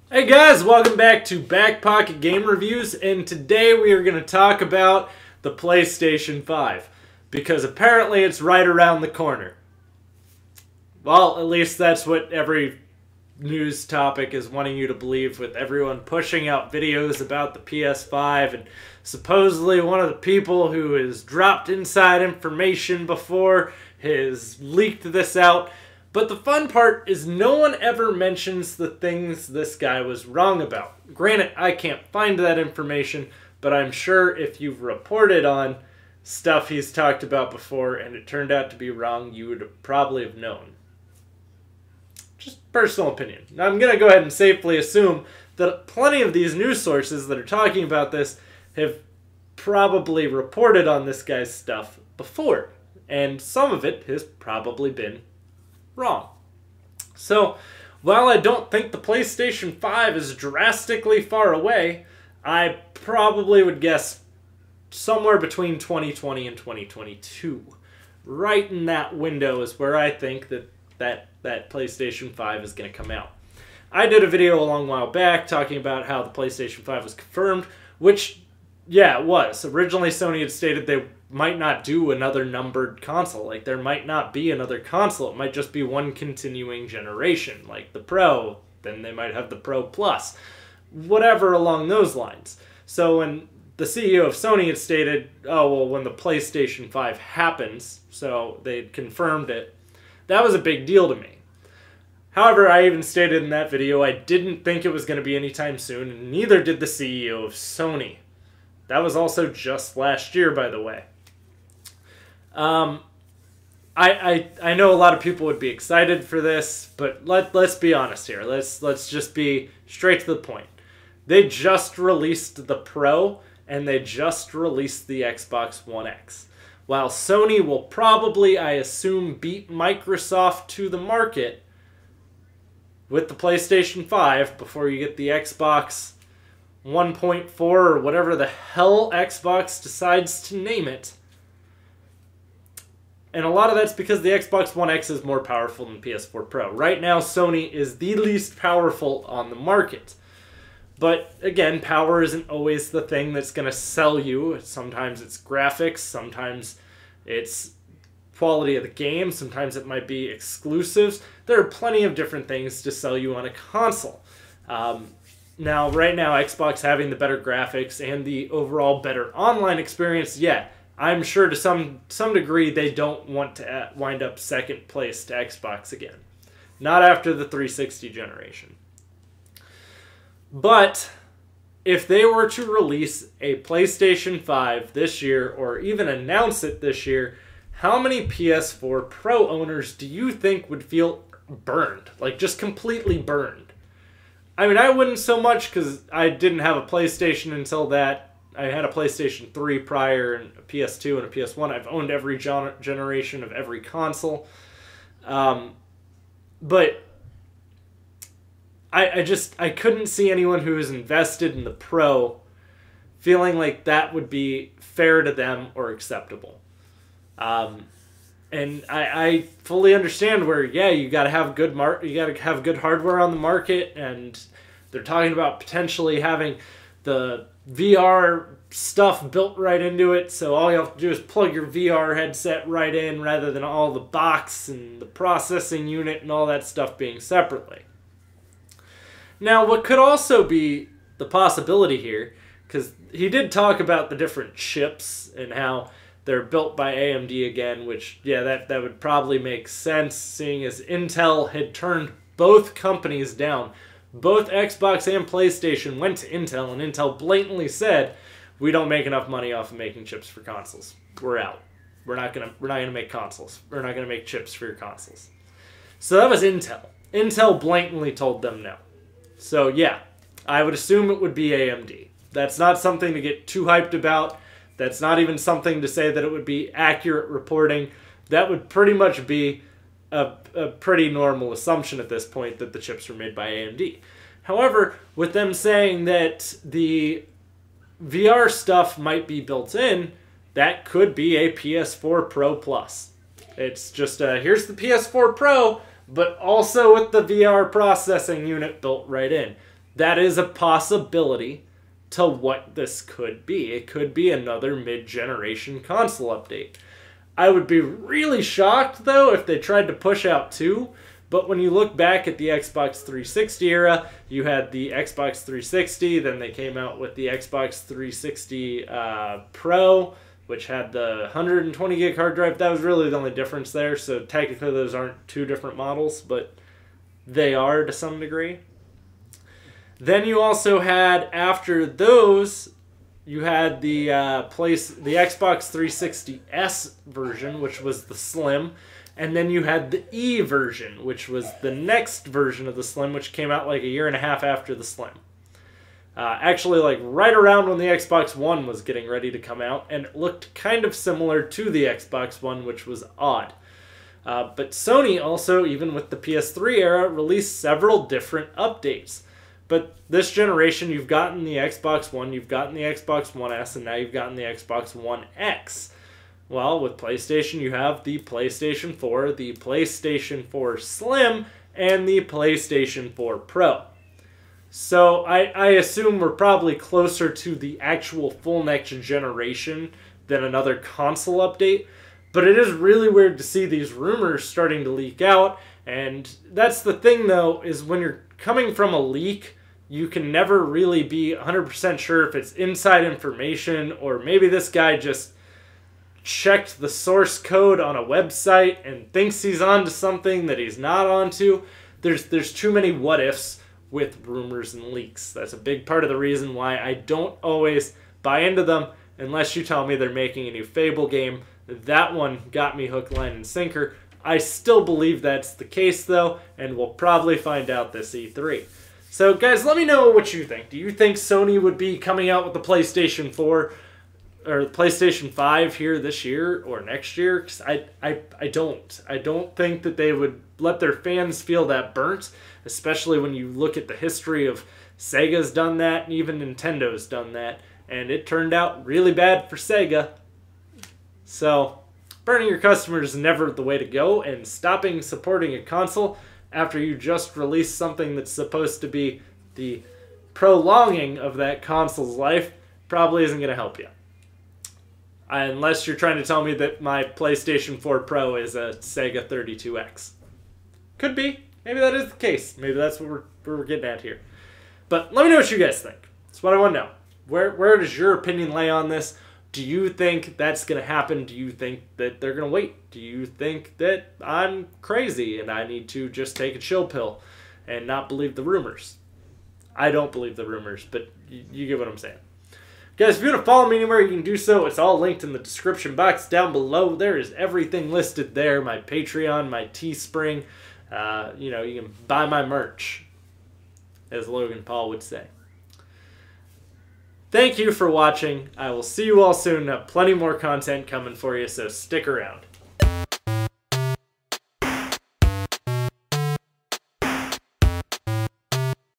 Hey guys, welcome back to BackPocketGameReviews, and today we are going to talk about the PlayStation 5, because apparently it's right around the corner. Well, at least that's what every news topic is wanting you to believe, with everyone pushing out videos about the PS5, and supposedly one of the people who has dropped inside information before has leaked this out. But the fun part is no one ever mentions the things this guy was wrong about. Granted, I can't find that information, but I'm sure if you've reported on stuff he's talked about before and it turned out to be wrong, you would probably have known. Just personal opinion. Now, I'm going to go ahead and safely assume that plenty of these news sources that are talking about this have probably reported on this guy's stuff before, and some of it has probably been wrong. So, while I don't think the PlayStation 5 is drastically far away, I probably would guess somewhere between 2020 and 2022. Right in that window is where I think that PlayStation 5 is going to come out. I did a video a long while back talking about how the PlayStation 5 was confirmed, which, yeah, it was. Originally, Sony had stated they might not do another numbered console. Like, there might not be another console. It might just be one continuing generation, like the Pro. Then they might have the Pro Plus. Whatever along those lines. So when the CEO of Sony had stated, oh, well, when the PlayStation 5 happens, so they had confirmed it, that was a big deal to me. However, I even stated in that video I didn't think it was going to be anytime soon, and neither did the CEO of Sony. That was also just last year, by the way. I know a lot of people would be excited for this, but let's be honest here. Let's just be straight to the point. They just released the Pro, and they just released the Xbox One X. While Sony will probably, I assume, beat Microsoft to the market with the PlayStation 5 before you get the Xbox 1.4 or whatever the hell Xbox decides to name it. And a lot of that's because the Xbox One X is more powerful than PS4 Pro. Right now, Sony is the least powerful on the market. But again, power isn't always the thing that's going to sell you. Sometimes it's graphics, sometimes it's quality of the game, sometimes it might be exclusives. There are plenty of different things to sell you on a console. Now, right now, Xbox having the better graphics and the overall better online experience, yeah, I'm sure to some degree they don't want to wind up second place to Xbox again. Not after the 360 generation. But if they were to release a PlayStation 5 this year, or even announce it this year, how many PS4 Pro owners do you think would feel burned? Like, just completely burned? I mean, I wouldn't so much because I didn't have a PlayStation until that. I had a PlayStation 3 prior, and a PS2 and a PS1. I've owned every generation of every console. But I couldn't see anyone who was invested in the Pro feeling like that would be fair to them or acceptable. And I fully understand where, yeah, you got to have good hardware on the market, and they're talking about potentially having the VR stuff built right into it, so all you have to do is plug your VR headset right in rather than all the box and the processing unit and all that stuff being separately. Now, what could also be the possibility here, because he did talk about the different chips and how they're built by AMD again, which, yeah, that would probably make sense, seeing as Intel had turned both companies down. Both Xbox and PlayStation went to Intel, and Intel blatantly said, we don't make enough money off of making chips for consoles. We're out. We're not gonna make consoles. We're not gonna make chips for your consoles. So that was Intel. Intel blatantly told them no. So yeah, I would assume it would be AMD. That's not something to get too hyped about. That's not even something to say that it would be accurate reporting. That would pretty much be a pretty normal assumption at this point, that the chips were made by AMD. However, with them saying that the VR stuff might be built in, that could be a PS4 Pro Plus. It's just, here's the PS4 Pro, but also with the VR processing unit built right in. that is a possibility to what this could be. It could be another mid-generation console update. I would be really shocked, though, if they tried to push out 2. But when you look back at the Xbox 360 era, you had the Xbox 360, then they came out with the Xbox 360 Pro, which had the 120 gig hard drive. That was really the only difference there. So technically those aren't 2 different models, but they are to some degree. Then you also had, after those, you had the Xbox 360S version, which was the Slim. And then you had the E version, which was the next version of the Slim, which came out like a year and a half after the Slim. Actually, like right around when the Xbox One was getting ready to come out, and it looked kind of similar to the Xbox One, which was odd. But Sony also, even with the PS3 era, released several different updates. But this generation, you've gotten the Xbox One, you've gotten the Xbox One S, and now you've gotten the Xbox One X. Well, with PlayStation, you have the PlayStation 4, the PlayStation 4 Slim, and the PlayStation 4 Pro. So I assume we're probably closer to the actual full next generation than another console update. But it is really weird to see these rumors starting to leak out. And that's the thing, though, is when you're coming from a leak, you can never really be 100% sure if it's inside information or maybe this guy just checked the source code on a website and thinks he's onto something that he's not onto. There's too many what ifs with rumors and leaks. That's a big part of the reason why I don't always buy into them unless you tell me they're making a new Fable game. That one got me hook, line, and sinker. I still believe that's the case, though, and we'll probably find out this E3. So, guys, let me know what you think. Do you think Sony would be coming out with the PlayStation 4 or the PlayStation 5 here this year or next year? Because I don't. I don't think that they would let their fans feel that burnt, especially when you look at the history of Sega's done that and even Nintendo's done that, and it turned out really bad for Sega. So, burning your customers is never the way to go, and stopping supporting a console after you just released something that's supposed to be the prolonging of that console's life probably isn't going to help you. Unless you're trying to tell me that my PlayStation 4 Pro is a Sega 32X. Could be. Maybe that is the case. Maybe that's what we're getting at here. But let me know what you guys think. That's what I want to know. Where does your opinion lay on this? Do you think that's going to happen? Do you think that they're going to wait? Do you think that I'm crazy and I need to just take a chill pill and not believe the rumors? I don't believe the rumors, but you get what I'm saying. Guys, if you want to follow me anywhere, you can do so. It's all linked in the description box down below. There is everything listed there. My Patreon, my Teespring. You can buy my merch, as Logan Paul would say. Thank you for watching. I will see you all soon. Plenty more content coming for you, so stick around.